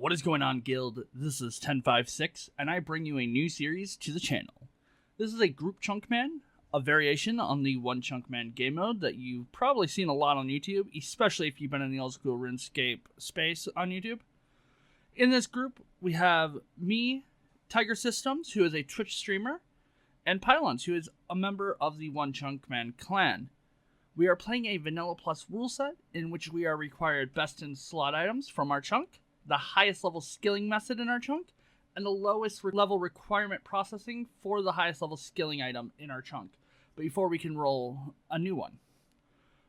What is going on, Guild? This is 1056, and I bring you a new series to the channel. This is a GroupChunkman, a variation on the OneChunkman game mode that you've probably seen a lot on YouTube, especially if you've been in the old school RuneScape space on YouTube. In this group, we have me, Tiger Systems, who is a Twitch streamer, and Pylons, who is a member of the OneChunkman clan. We are playing a Vanilla Plus rule set, in which we are required best in slot items from our chunk, the highest level skilling method in our chunk, and the lowest level requirement processing for the highest level skilling item in our chunk, before we can roll a new one.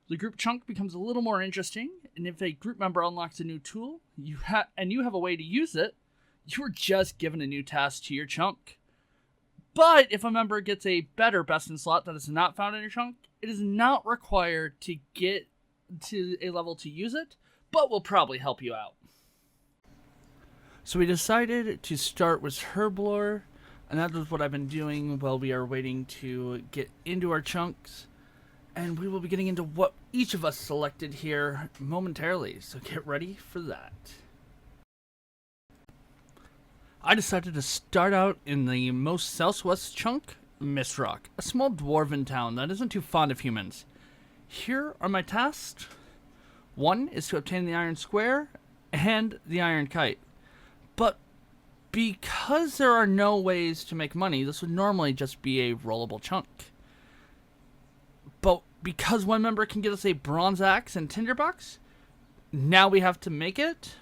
The group chunk becomes a little more interesting, and if a group member unlocks a new tool, you have a way to use it, you're just given a new task to your chunk. But if a member gets a better best in slot that is not found in your chunk, it is not required to get to a level to use it, but will probably help you out. So we decided to start with Herblore, and that is what I've been doing while we are waiting to get into our chunks. And we will be getting into what each of us selected here momentarily, so get ready for that. I decided to start out in the most southwest chunk, Mist Rock, a small dwarven town that isn't too fond of humans. Here are my tasks. One is to obtain the iron square and the iron kite. But because there are no ways to make money, this would normally just be a rollable chunk. But because one member can get us a bronze axe and tinderbox, now we have to make it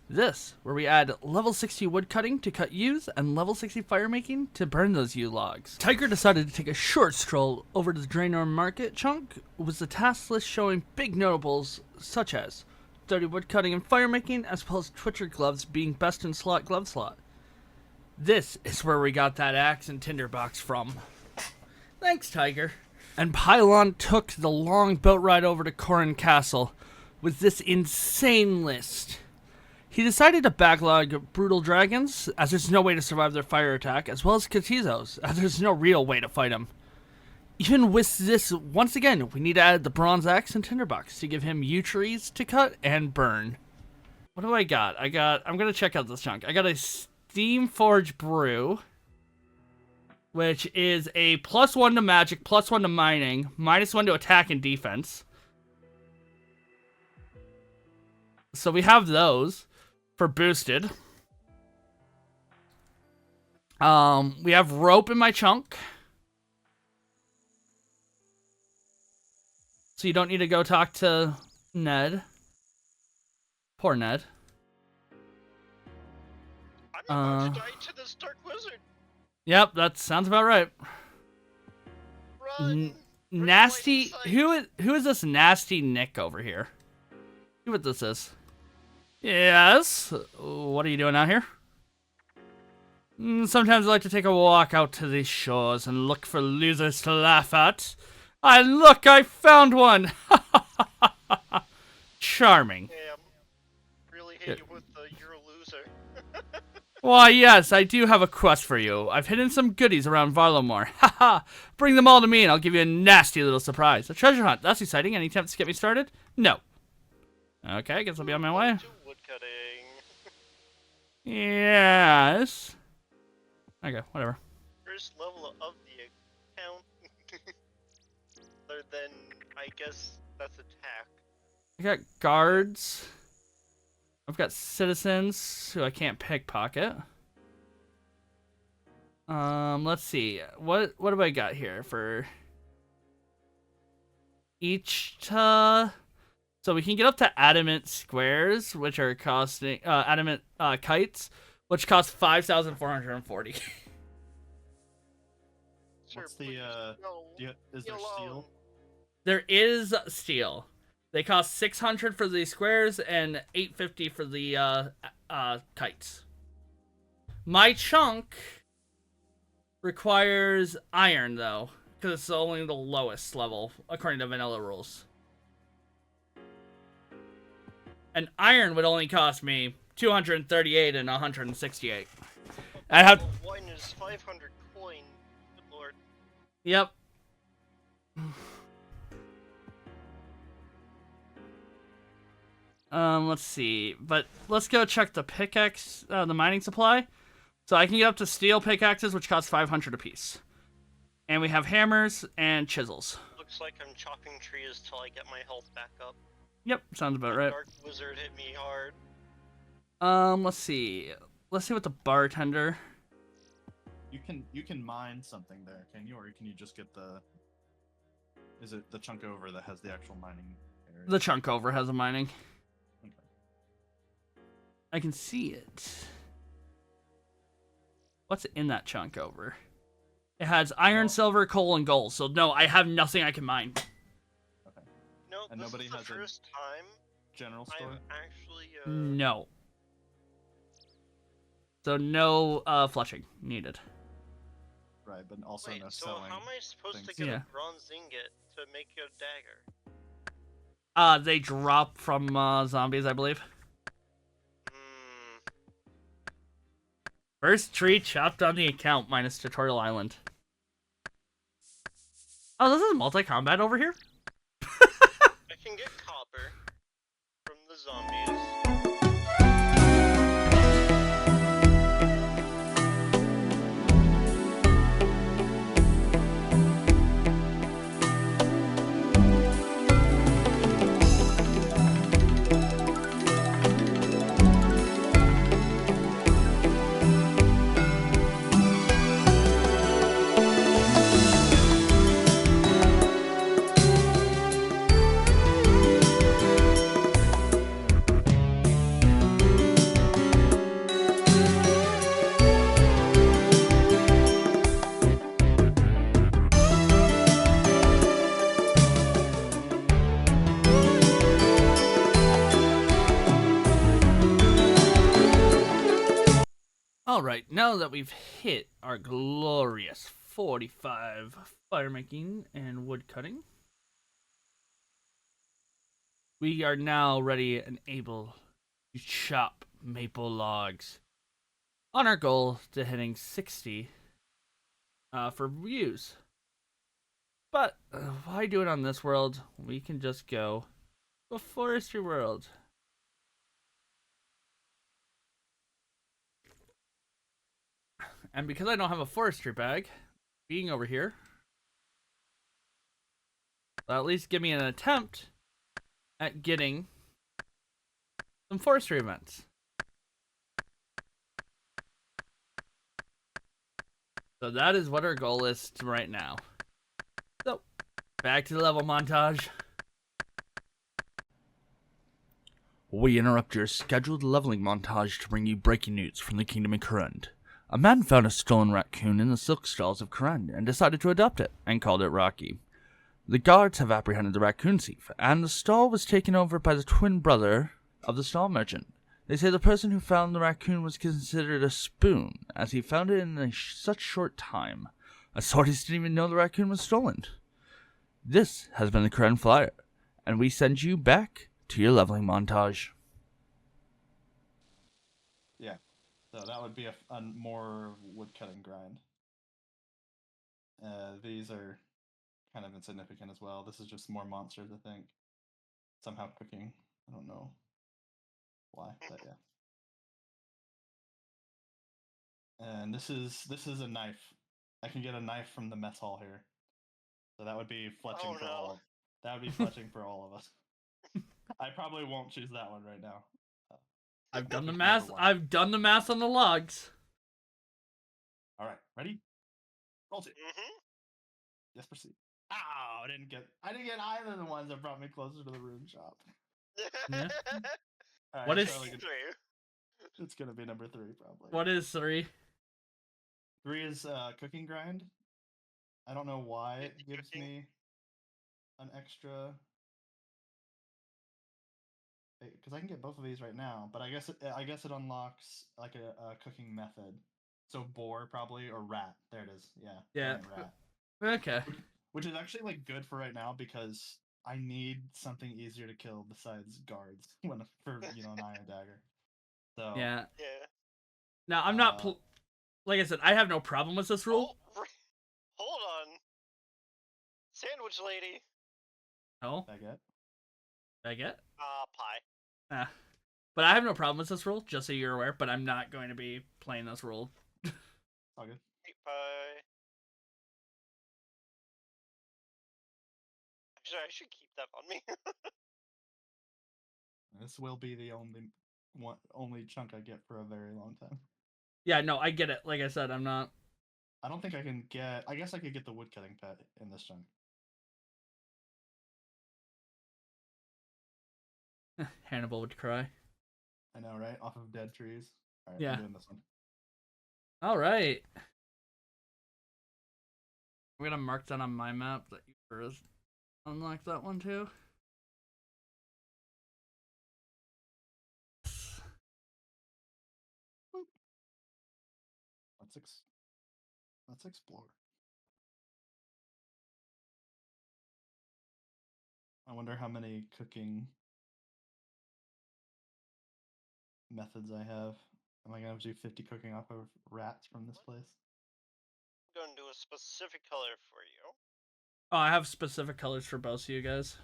this, where we add level 60 wood cutting to cut yews and level 60 fire making to burn those yew logs. Tiger decided to take a short stroll over to the Draenor Market chunk with the task list showing big notables such as 30 wood cutting and fire making, as well as Twitcher gloves being best in slot glove slot. This is where we got that axe and tinderbox from. Thanks, Tiger. And Pylon took the long boat ride over to Corrin Castle with this insane list. He decided to backlog brutal dragons, as there's no way to survive their fire attack, as well as Katizos, as there's no real way to fight them. Even with this, once again, we need to add the bronze axe and tinderbox to give him yew trees to cut and burn. What do I got? I'm gonna check out this chunk. I got a Steam Forge Brew, which is a +1 to magic, +1 to mining, -1 to attack and defense. So we have those for boosted. We have rope in my chunk. So you don't need to go talk to Ned. Poor Ned. I'm about to die to this dark wizard. Yep, that sounds about right. Run. Nasty. Who is this nasty Nick over here? See what this is. Yes. What are you doing out here? Sometimes I like to take a walk out to these shores and look for losers to laugh at. Look, I found one! Charming. Damn. Really hate you with the you're a loser. Why, yes, I do have a quest for you. I've hidden some goodies around Varlamore. Haha! Bring them all to me and I'll give you a nasty little surprise. A treasure hunt. That's exciting. Any attempts to get me started? No. Okay, I guess I'll be on my way. Woodcutting. Yes. Okay, whatever. First level of the account. Other than, I guess, that's attack. I got guards. I've got citizens who I can't pickpocket. Let's see. What have I got here for each So we can get up to adamant squares, which are costing adamant kites, which cost 5,440. What's the is there steel? There is steel. They cost 600 for the squares and 850 for the kites. My chunk requires iron though, because it's only the lowest level according to vanilla rules. And iron would only cost me 238 and 168. I have one is 500 coin. Good lord. Yep. Let's see. But let's go check the pickaxe, the mining supply. So I can get up to steel pickaxes, which cost 500 apiece. And we have hammers and chisels. Looks like I'm chopping trees till I get my health back up. Yep, sounds about The right. Dark Wizard hit me hard. Let's see. Let's see what the bartender. You can mine something there, can you? Or can you just get the... Is it the chunk over that has the actual mining area? The chunk over has a mining. Okay. I can see it. What's in that chunk over? It has iron, silver, coal, and gold. So no, I have nothing I can mine. Okay. No, And this nobody is the has a first time general store? I've actually, No. So no flushing needed. Right, but also Wait, no so selling. how am I supposed to things. get Yeah. a bronze ingot to make a dagger? They drop from zombies, I believe. First tree chopped on the account minus Tutorial Island. Oh, this is multi-combat over here? I can get copper from the zombies. Alright, now that we've hit our glorious 45 fire making and wood cutting, we are now ready and able to chop maple logs on our goal to hitting 60 for views. But why do it on this world? We can just go to a forestry world. And because I don't have a forestry bag, being over here, will at least give me an attempt at getting some forestry events. So that is what our goal is right now. So, back to the level montage. We interrupt your scheduled leveling montage to bring you breaking news from the Kingdom of Kurund. A man found a stolen raccoon in the silk stalls of Kurund and decided to adopt it, and called it Rocky. The guards have apprehended the raccoon thief, and the stall was taken over by the twin brother of the stall merchant. They say the person who found the raccoon was considered a spoon, as he found it in such short time. Authorities didn't even know the raccoon was stolen. This has been the Kurund Flyer, and we send you back to your leveling montage. Yeah. So that would be a more woodcutting grind. These are kind of insignificant as well. This is just more monsters, I think. Somehow cooking. I don't know why, but yeah. And this is a knife. I can get a knife from the mess hall here. So that would be fletching for all. That would be fletching for all of us. I probably won't choose that one right now. I've done the math. I've done the math on the logs. All right, ready? Roll it. Yes, proceed. Oh, I didn't get either of the ones that brought me closer to the rune shop. Yeah. Right, What is it's gonna be number 3 probably. What is 3? 3 is cooking grind. I don't know why it gives me an extra, because I can get both of these right now, but I guess it unlocks like a cooking method. So boar probably, or rat. There it is. Yeah. Rat. Okay. Which is actually like good for right now because I need something easier to kill besides guards for an iron dagger. So Yeah. Yeah. Now I'm not like I said, I have no problem with this rule. Oh, hold on. Sandwich lady. Oh. Baguette. Baguette? Pie. But I have no problem with this rule, just so you're aware. But I'm not going to be playing this rule. All good. Bye. Actually, I should keep that on me. This will be the only chunk I get for a very long time. Yeah, no, I get it. Like I said, I'm not. I don't think I can get. I guess I could get the woodcutting pet in this chunk. Hannibal would cry. I know, right? Off of dead trees. All right, Yeah. I'm doing this one. All right. I'm gonna mark that on my map that you first unlock that one too. Let's explore. I wonder how many cooking methods I have. Am I gonna do 50 cooking off of rats from this place? I'm going to do a specific color for you. Oh, I have specific colors for both of you guys.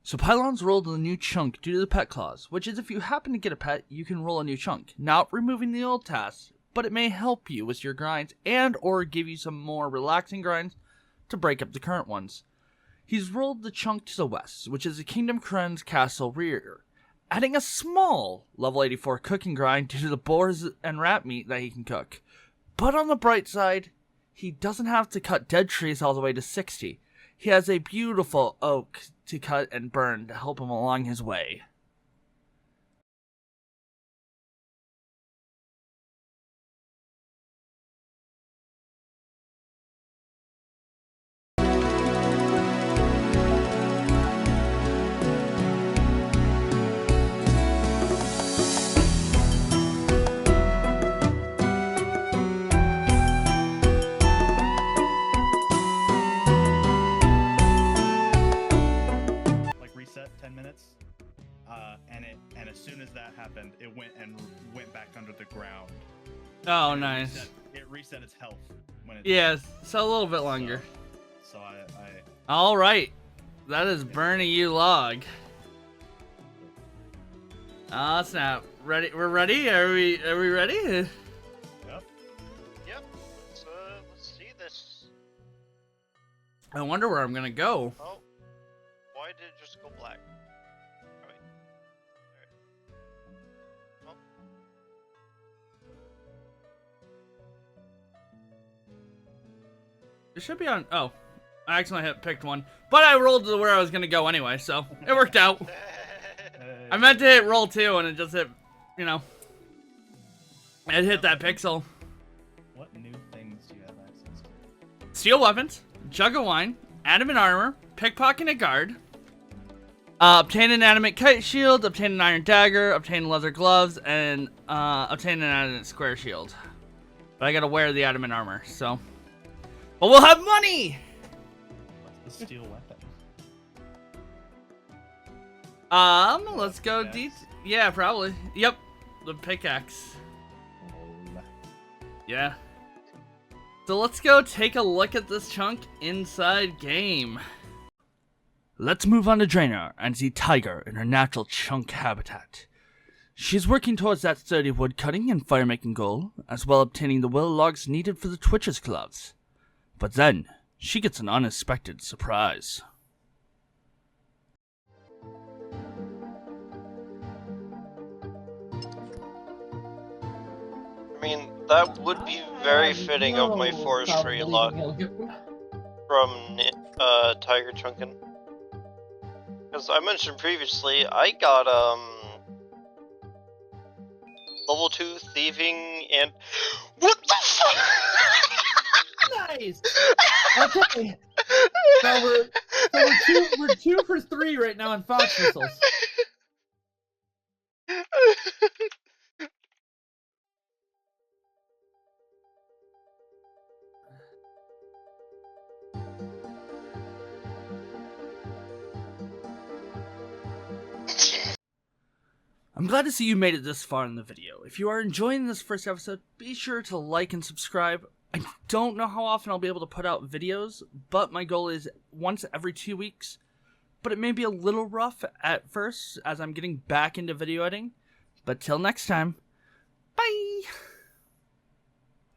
So pylons rolled a new chunk due to the pet clause, which is if you happen to get a pet, you can roll a new chunk, not removing the old tasks, but it may help you with your grinds and or give you some more relaxing grinds to break up the current ones. He's rolled the chunk to the west, which is the Kingdom Kren's castle rear, adding a small level 84 cooking grind due to the boars and rat meat that he can cook. But on the bright side, he doesn't have to cut dead trees all the way to 60. He has a beautiful oak to cut and burn to help him along his way. Like reset 10 minutes. And as soon as that happened, it went back under the ground. Oh, And nice. It reset its health when it. Yes, so a little bit longer. So I All right, that is burning you log. Oh snap! Ready? We're ready. Are we ready? Yep. Yep. Let's see this. I wonder where I'm gonna go. Oh. Why did it just go black? Oh, wait. Alright. Oh. It should be on. Oh, I accidentally picked one, but I rolled to where I was gonna go anyway, so it worked out. I meant to hit roll 2 and it just hit, you know, it hit that pixel. What new things do you have access to? Steel weapons, jug of wine, adamant armor, pickpocket a guard, obtain an adamant kite shield, obtain an iron dagger, obtain leather gloves, and obtain an adamant square shield. But I gotta wear the adamant armor, so. But we'll have money! What's the steel weapon? Let's go deep. Yeah, probably. Yep, the pickaxe. Yeah. So let's go take a look at this chunk inside game. Let's move on to Draenor and see Tiger in her natural chunk habitat. She's working towards that sturdy wood cutting and fire making goal, as well obtaining the willow logs needed for the Twitcher's gloves. But then, she gets an unexpected surprise. I mean, that would be very fitting of my forestry log from Tiger Chunkin. Because I mentioned previously, I got level 2 thieving and what the fuck? Nice. Okay. So we're 2 for 3 right now on fox missiles. I'm glad to see you made it this far in the video. If you are enjoying this first episode, be sure to like and subscribe. I don't know how often I'll be able to put out videos, but my goal is once every 2 weeks. But it may be a little rough at first as I'm getting back into video editing. But till next time, bye!